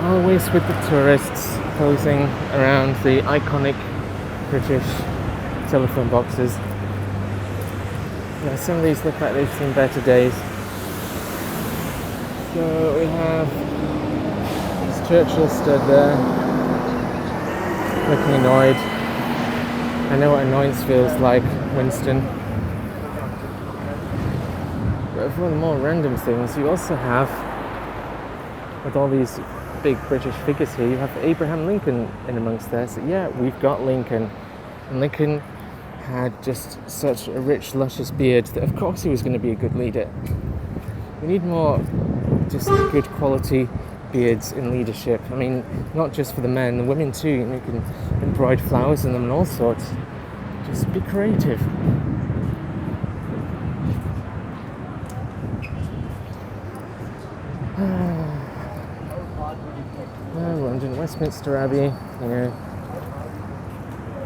Always with the tourists posing around the iconic British telephone boxes. Yeah, some of these look like they've seen better days. So we have this Churchill stood there, looking annoyed. I know what annoyance feels like, Winston. But for the more random things, you also have, with all these big British figures here, you have Abraham Lincoln in amongst there. So yeah, we've got Lincoln. And Lincoln had just such a rich, luscious beard that of course he was going to be a good leader. We need more just good quality beards in leadership. I mean, not just for the men, the women too. You can embroider flowers in them and all sorts. Just be creative. London, Westminster Abbey, you know.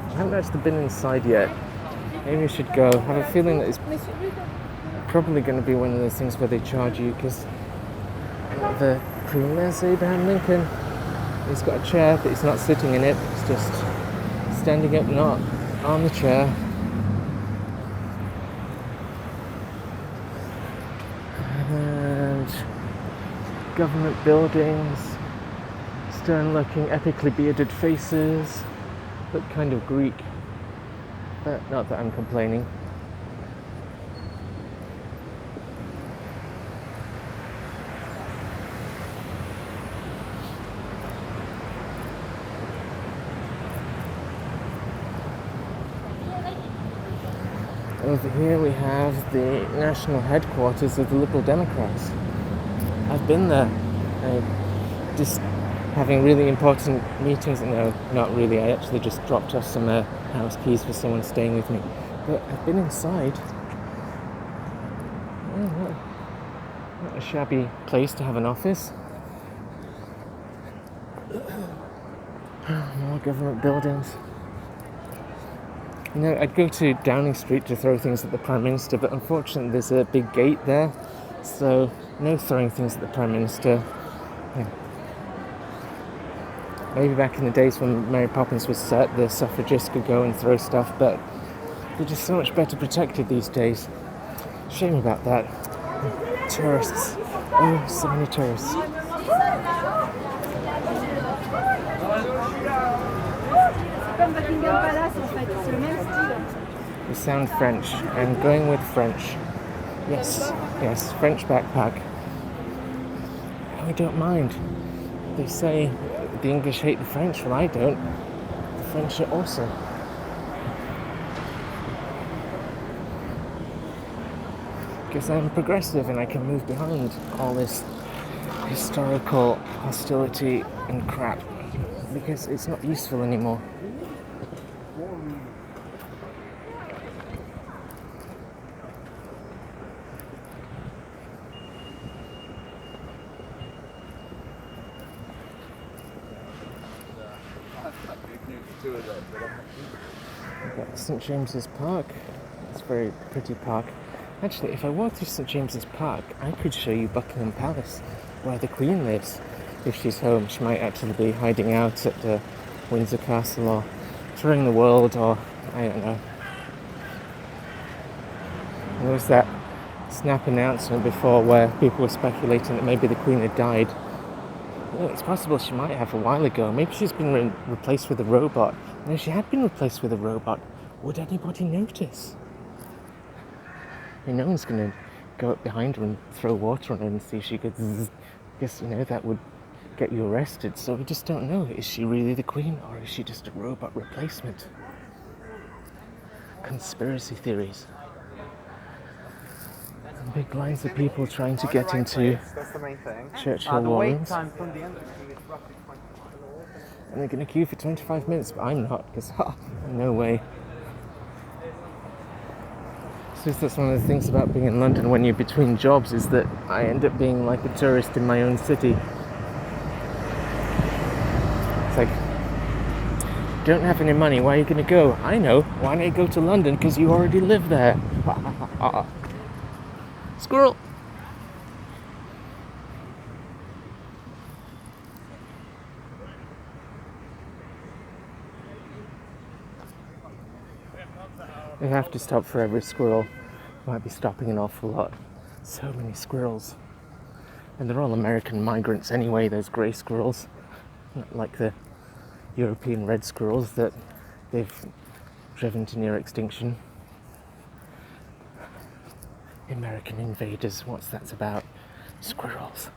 I haven't actually been inside yet. Maybe I should go. I have a feeling that it's probably going to be one of those things where they charge you because the Premier's Abraham Lincoln. He's got a chair, but he's not sitting in it. He's just standing up, not on the chair. And government buildings, stern-looking, epically bearded faces. Look kind of Greek, but not that I'm complaining. Over here we have the national headquarters of the Liberal Democrats. I've been there, just having really important meetings. No, not really. I actually just dropped off some house keys for someone staying with me. But I've been inside. Not a shabby place to have an office. More government buildings. You know, I'd go to Downing Street to throw things at the Prime Minister, but unfortunately there's a big gate there, so no throwing things at the Prime Minister. Yeah. Maybe back in the days when Mary Poppins was set, the suffragists could go and throw stuff, but they're just so much better protected these days. Shame about that. Tourists. Oh, so many tourists. You sound French. I'm going with French. Yes, French backpack. I don't mind. They say the English hate the French. Well, I don't. The French are awesome. Because I'm progressive and I can move behind all this historical hostility and crap. Because it's not useful anymore. We've got St James's Park. It's a very pretty park. Actually, if I walk through St James's Park, I could show you Buckingham Palace, where the Queen lives. If she's home, she might actually be hiding out at Windsor Castle or touring the world, or I don't know. There was that snap announcement before where people were speculating that maybe the Queen had died. Well, it's possible she might have a while ago. Maybe she's been replaced with a robot. And if she had been replaced with a robot, would anybody notice? I mean, no one's going to go up behind her and throw water on her and see if she could zzz. I guess, that would get you arrested. So we just don't know. Is she really the Queen, or is she just a robot replacement? Conspiracy theories. Big lines of people trying to get into Churchill Lawns. And they're going to queue for 25 minutes, but I'm not, because no way. So that's one of the things about being in London when you're between jobs, is that I end up being like a tourist in my own city. It's like, don't have any money, where are you going to go? I know, why don't you go to London, because you already live there. Squirrel! You have to stop for every squirrel. Might be stopping an awful lot. So many squirrels. And they're all American migrants anyway, those grey squirrels. Not like the European red squirrels that they've driven to near extinction. American invaders, what's that about? Squirrels.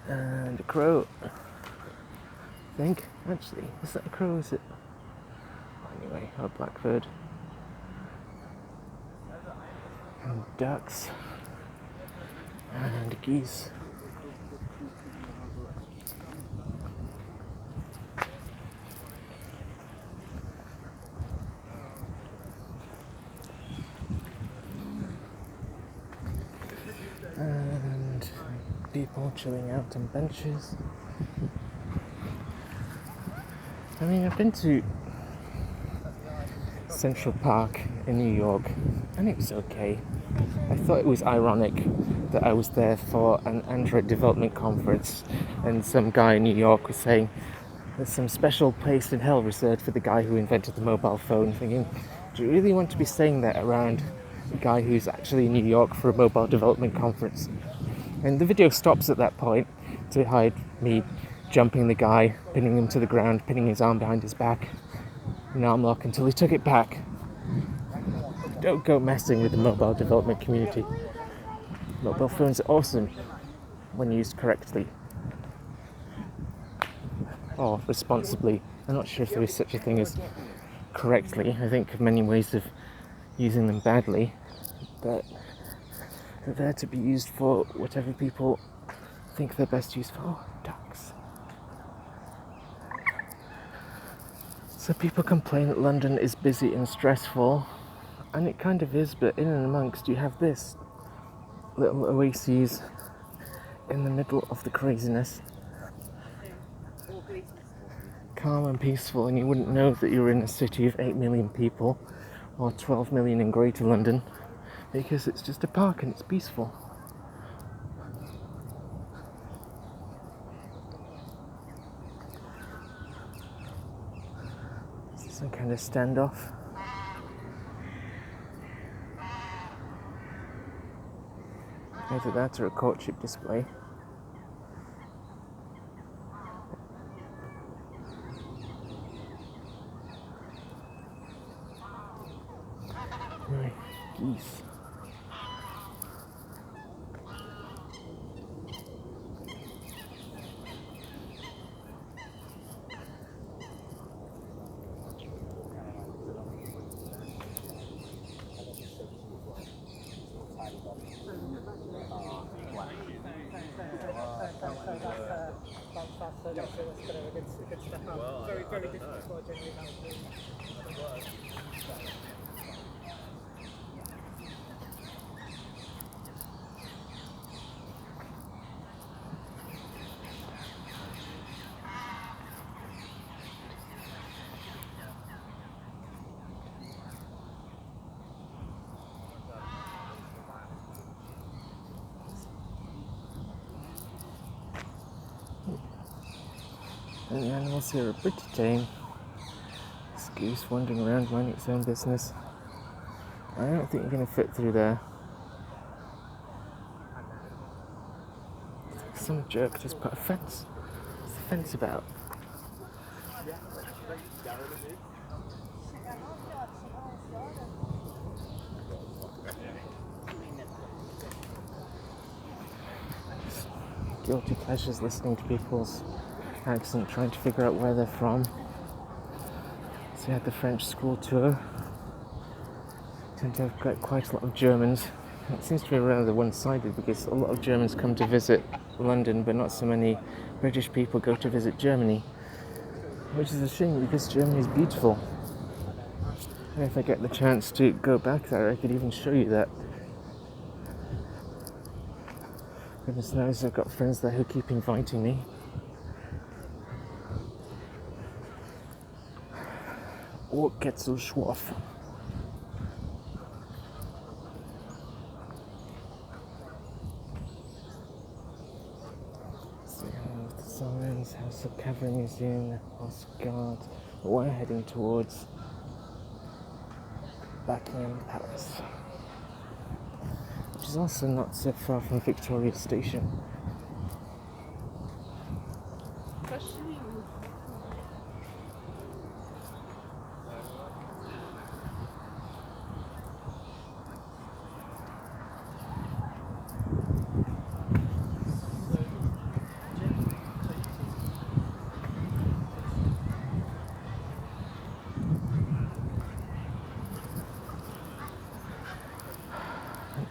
And a crow. I think, actually, is that a crow? Is it? Anyway, a blackbird. And ducks. And geese. And people chilling out on benches. I mean, I've been to Central Park in New York and it was okay. I thought it was ironic that I was there for an Android development conference and some guy in New York was saying there's some special place in hell reserved for the guy who invented the mobile phone, thinking, do you really want to be saying that around a guy who's actually in New York for a mobile development conference? And the video stops at that point to hide me jumping the guy, pinning him to the ground, pinning his arm behind his back, an arm lock until he took it back. Don't go messing with the mobile development community. Mobile phones are awesome when used correctly. Or responsibly. I'm not sure if there is such a thing as correctly. I think of many ways of using them badly, but they're there to be used for whatever people think they're best used for. Ducks. So people complain that London is busy and stressful, and it kind of is, but in and amongst you have this little oases in the middle of the craziness. Calm and peaceful, and you wouldn't know that you're in a city of 8 million people or 12 million in Greater London because it's just a park and it's peaceful. Some kind of standoff. Either that or a courtship display. Right, geese. Very difficult for a genuine house. And the animals here are pretty tame. This goose wandering around minding its own business. I don't think you're going to fit through there. Some jerk just put a fence. What's the fence about? Guilty pleasures listening to people's accent, trying to figure out where they're from. So we had the French school tour. Tend to have got quite a lot of Germans. It seems to be rather one-sided because a lot of Germans come to visit London, but not so many British people go to visit Germany, which is a shame because Germany is beautiful. And if I get the chance to go back there, I could even show you that. Goodness knows I've got friends there who keep inviting me. Oh, get so schwaff. The signs, House of Cavalry Museum, House of Guards. We're heading towards Buckingham Palace, which is also not so far from Victoria Station.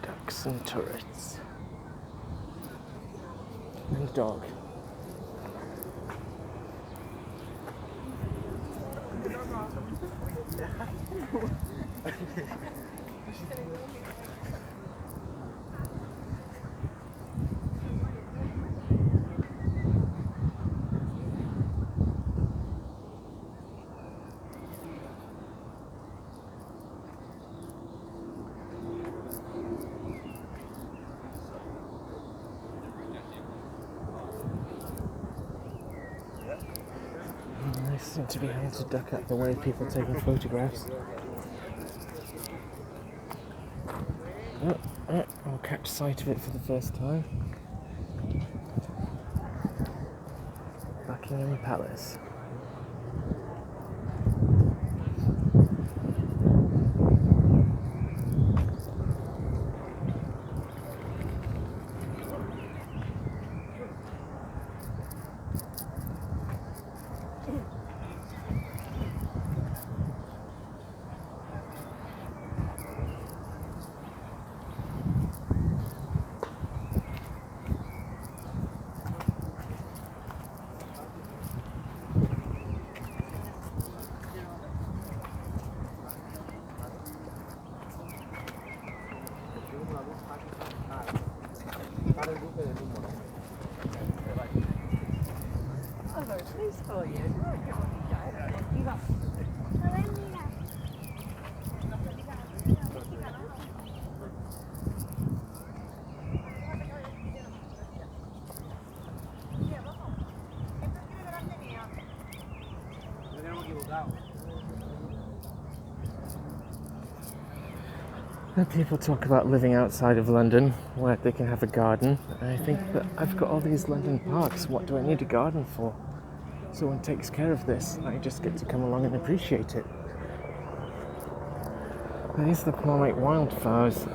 Ducks and turrets. And a dog. They seem to be having to duck out the way of people taking photographs. I'll catch sight of it for the first time. Buckingham Palace. People talk about living outside of London where they can have a garden. And I think that I've got all these London parks. What do I need a garden for? Someone takes care of this. I just get to come along and appreciate it. These look more like wildflowers.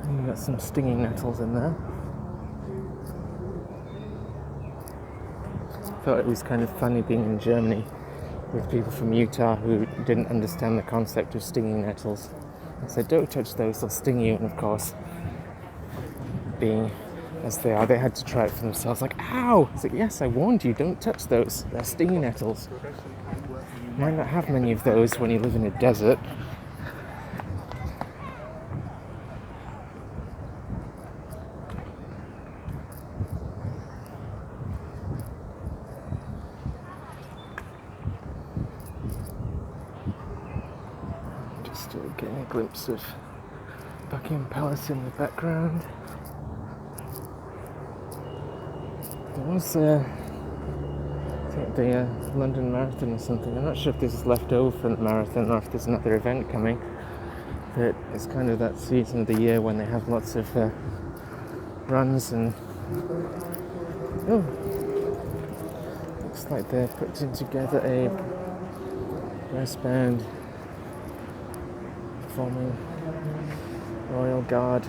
And you've got some stinging nettles in there. Thought it was kind of funny being in Germany with people from Utah who didn't understand the concept of stinging nettles. I said, don't touch those, they'll sting you. And of course, being as they are, they had to try it for themselves. Like, ow! It's like, yes, I warned you, don't touch those. They're stinging nettles. You might not have many of those when you live in a desert. Getting a glimpse of Buckingham Palace in the background. There was I think the London Marathon or something. I'm not sure if this is left over from the marathon or if there's another event coming. But it's kind of that season of the year when they have lots of runs and looks like they're putting together a brass band performing Royal Guard.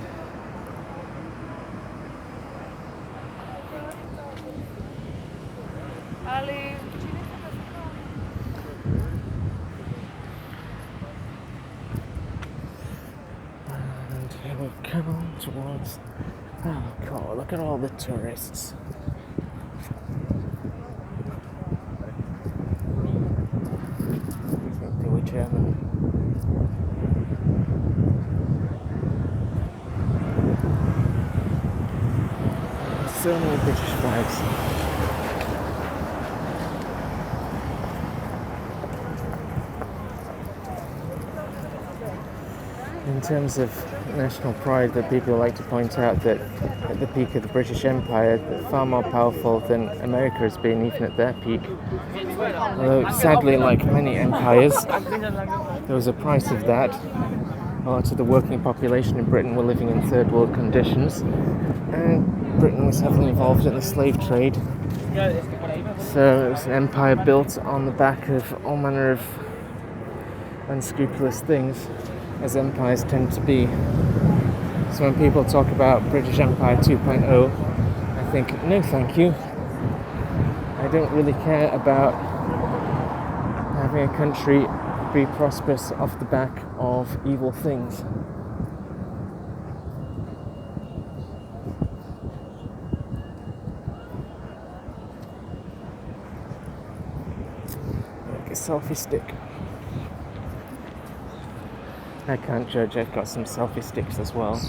And here we come towards, oh god, look at all the tourists. I think they were German. So many British flags. In terms of national pride, that people like to point out that at the peak of the British Empire, they're far more powerful than America has been, even at their peak. Although, sadly, like many empires, there was a price of that. A lot of the working population in Britain were living in third world conditions, and Britain was heavily involved in the slave trade. So it was an empire built on the back of all manner of unscrupulous things, as empires tend to be. So when people talk about British Empire 2.0, I think, no thank you. I don't really care about having a country be prosperous off the back of evil things. Like a selfie stick. I can't judge, I've got some selfie sticks as well.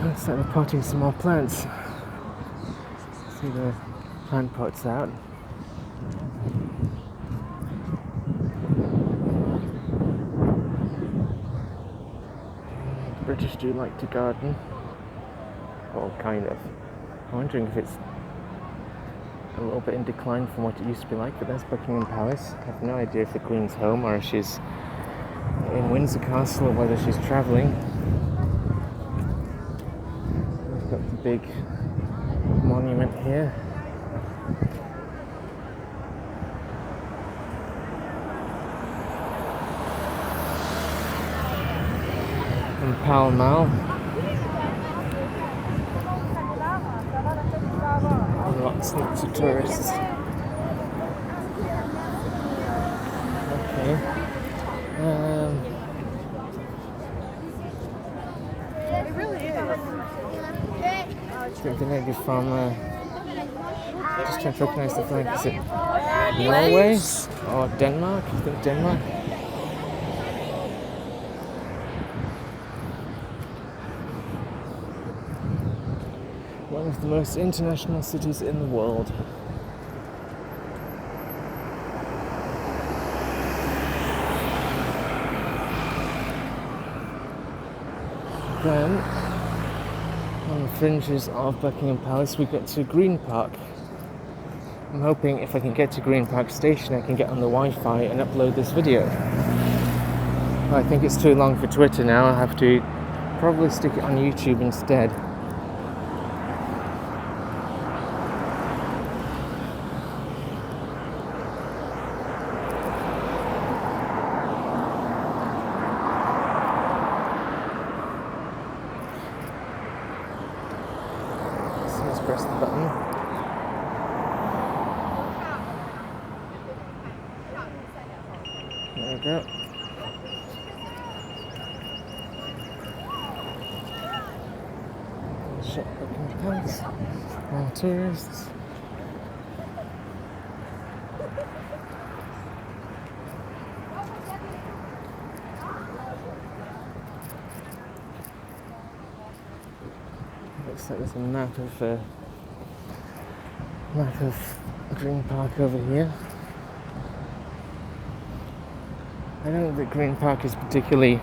Looks like they're potting some more plants. See the plant pots out. The British do like to garden. Well, kind of. I'm wondering if it's a little bit in decline from what it used to be like, but there's Buckingham Palace. I have no idea if the Queen's home or if she's in Windsor Castle or whether she's travelling. We've got the big monument here. In Pall Mall. Lots of tourists. Okay. I think they may be from. Just trying to recognise the flag. Is it Norway or Denmark? I think Denmark. One of the most international cities in the world. Then, on the fringes of Buckingham Palace, we get to Green Park. I'm hoping if I can get to Green Park Station, I can get on the Wi-Fi and upload this video. I think it's too long for Twitter now. I'll have to probably stick it on YouTube instead. Press the button. There we go. Shut Buckingham Palace. More tourists. Looks like there's a map of Green Park over here. I don't think that Green Park is particularly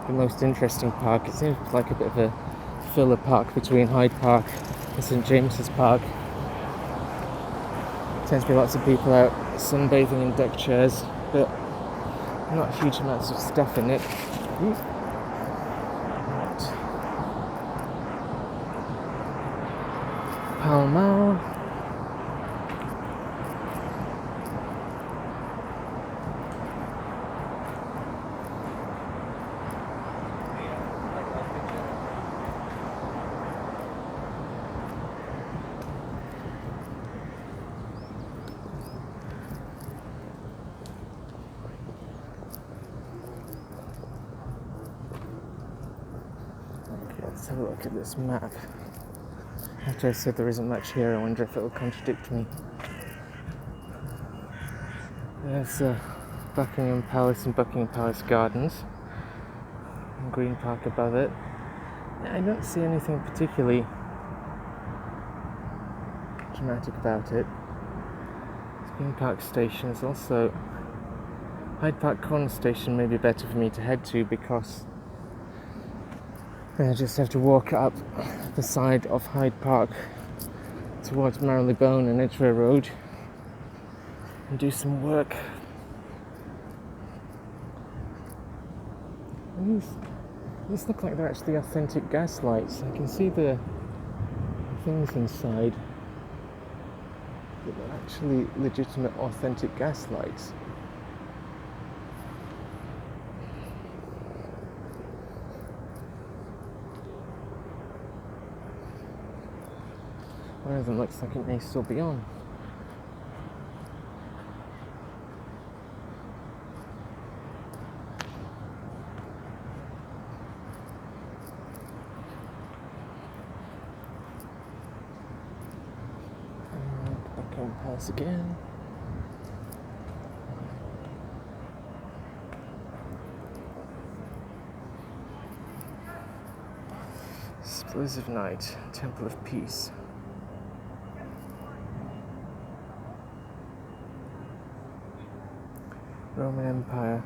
the most interesting park. It seems like a bit of a filler park between Hyde Park and St James's Park. There tends to be lots of people out sunbathing in deck chairs, but not huge amounts of stuff in it. Pall Mall. Let's have a look at this map. After I said there isn't much here, I wonder if it will contradict me. There's Buckingham Palace and Buckingham Palace Gardens, and Green Park above it. I don't see anything particularly dramatic about it. Green Park Station is also Hyde Park Corner Station may be better for me to head to because I just have to walk up the side of Hyde Park towards Marylebone and Edgware Road. and do some work. And these look like they're actually authentic gas lights. I can see the things inside. But they're actually legitimate, authentic gas lights. One of them looks like it may still be on. Pass again. Explosive Night, Temple of Peace. Roman Empire.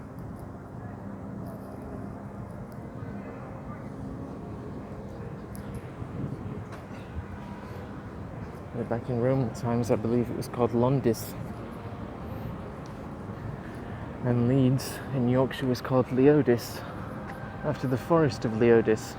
Back in Roman times, I believe it was called Londis. And Leeds in Yorkshire was called Leodis, after the forest of Leodis.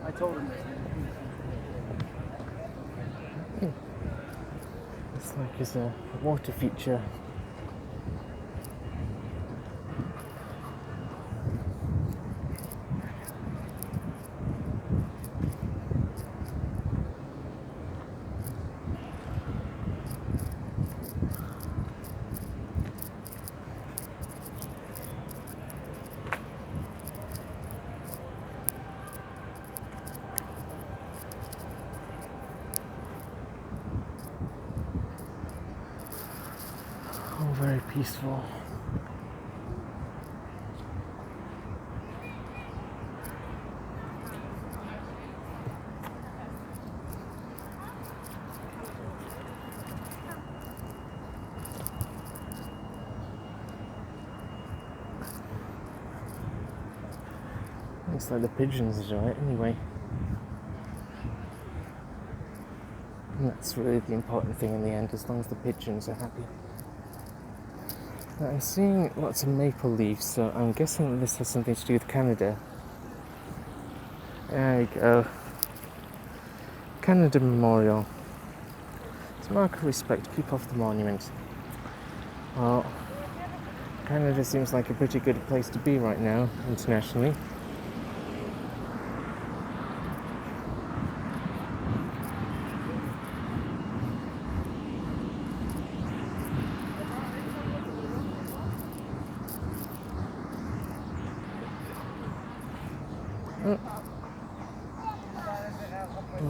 I told him this. It's like it's a water feature. Oh, very peaceful. Looks like the pigeons are right anyway. And that's really the important thing in the end, as long as the pigeons are happy. Now, I'm seeing lots of maple leaves, so I'm guessing that this has something to do with Canada. There we go. Canada Memorial. To mark of respect, keep off the monument. Well, Canada seems like a pretty good place to be right now, internationally.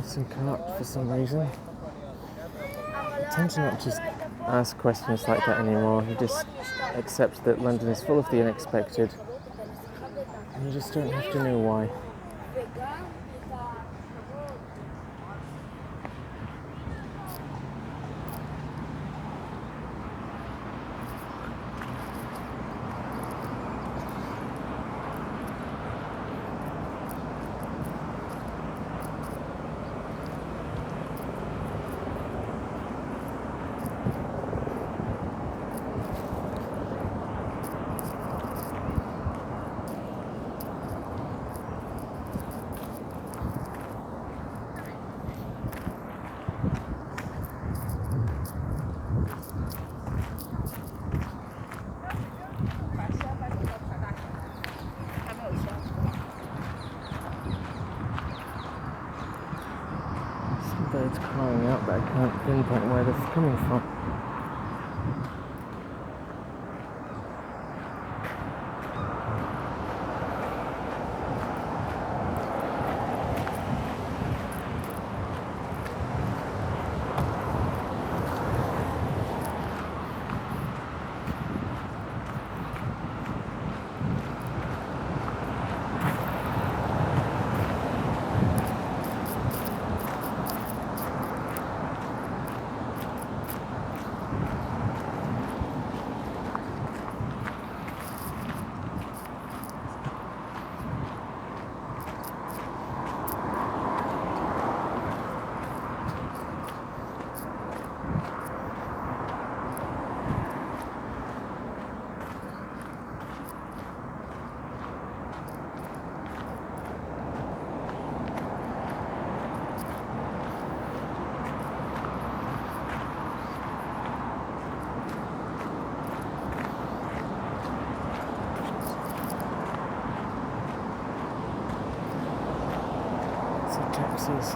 Some cart for some reason. I tend to not just ask questions like that anymore. You just accept that London is full of the unexpected, and you just don't have to know why. Birds crying out, but I can't pinpoint where they're coming from. places.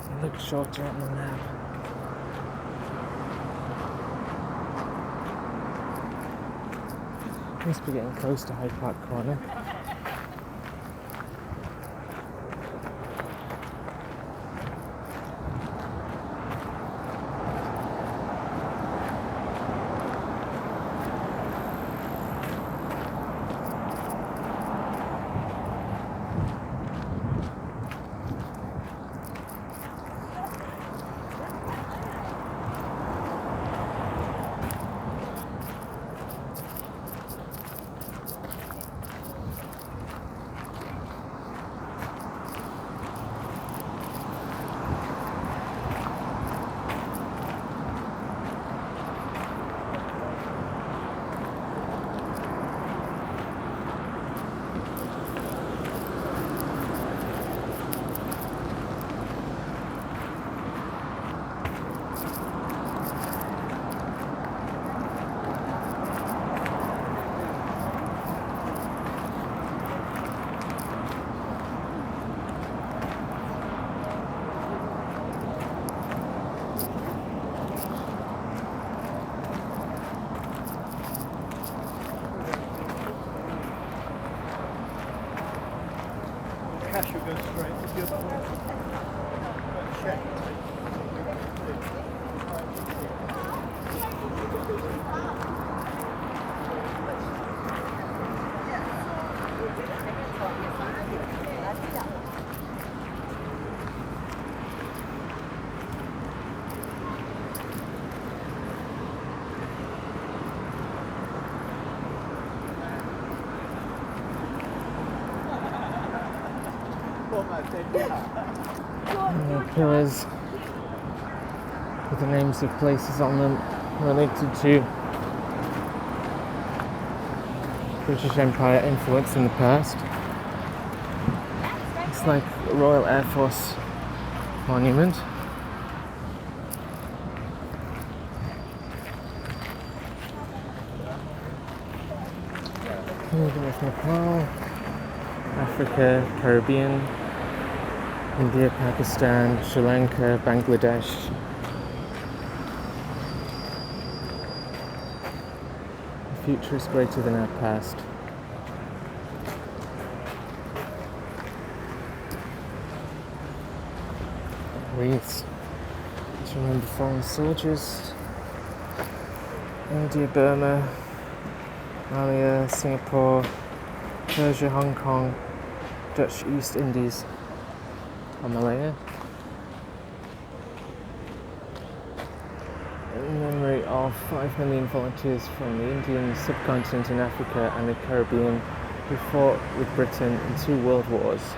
It looks shorter on the map. Must be getting close to Hyde Park Corner. Cash will go straight to your check. And the pillars with the names of places on them related to British Empire influence in the past. It's like a Royal Air Force monument. Kingdom of Nepal, Africa, Caribbean, India, Pakistan, Sri Lanka, Bangladesh. The future is greater than our past. Wreaths to remember fallen soldiers. India, Burma, Malaya, Singapore, Persia, Hong Kong, Dutch East Indies, and Malaya. In memory of 5 million volunteers from the Indian subcontinent in Africa and the Caribbean who fought with Britain in 2 world wars.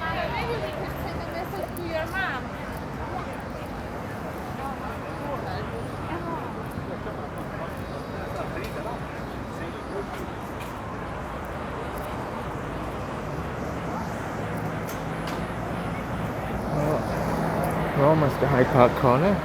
Maybe we can send a message to your mom. We're almost at Hyde Park Corner.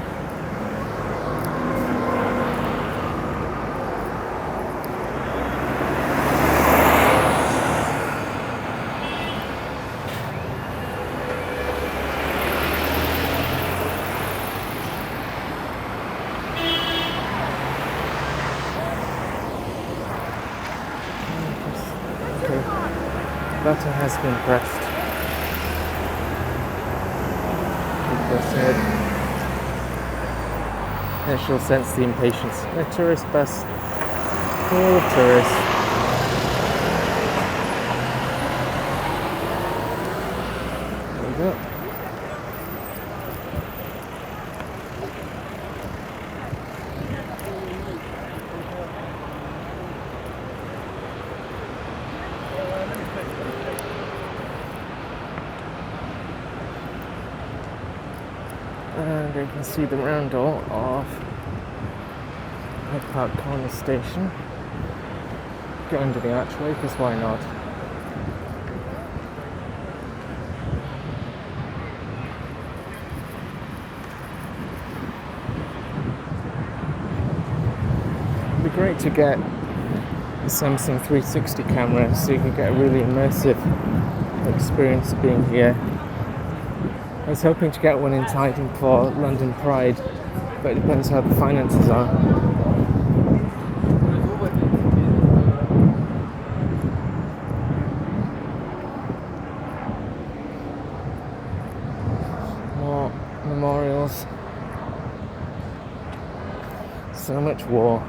Okay, button has been pressed. Said. And she'll sense the impatience. A tourist bus full of tourists. There we go. And you can see the roundel of Hyde Park Corner Station. Go under the archway, because why not? It'd be great to get a Samsung 360 camera so you can get a really immersive experience being here. I was hoping to get one in time for London Pride, but it depends how the finances are. More memorials. So much war.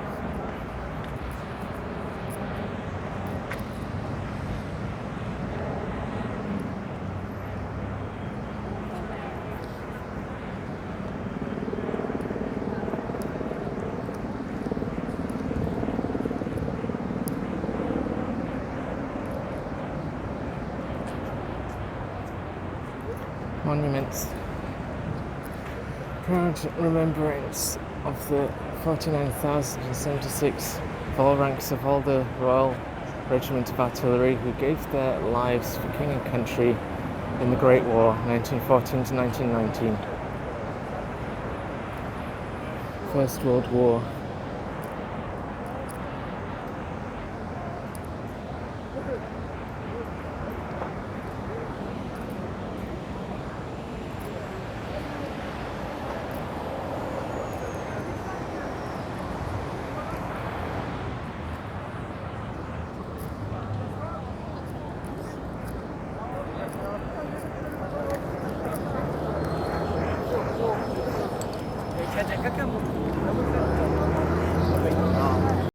Monuments. Proud remembrance of the 49,076 full ranks of all the Royal Regiment of Artillery who gave their lives for King and Country in the Great War, 1914 to 1919. First World War.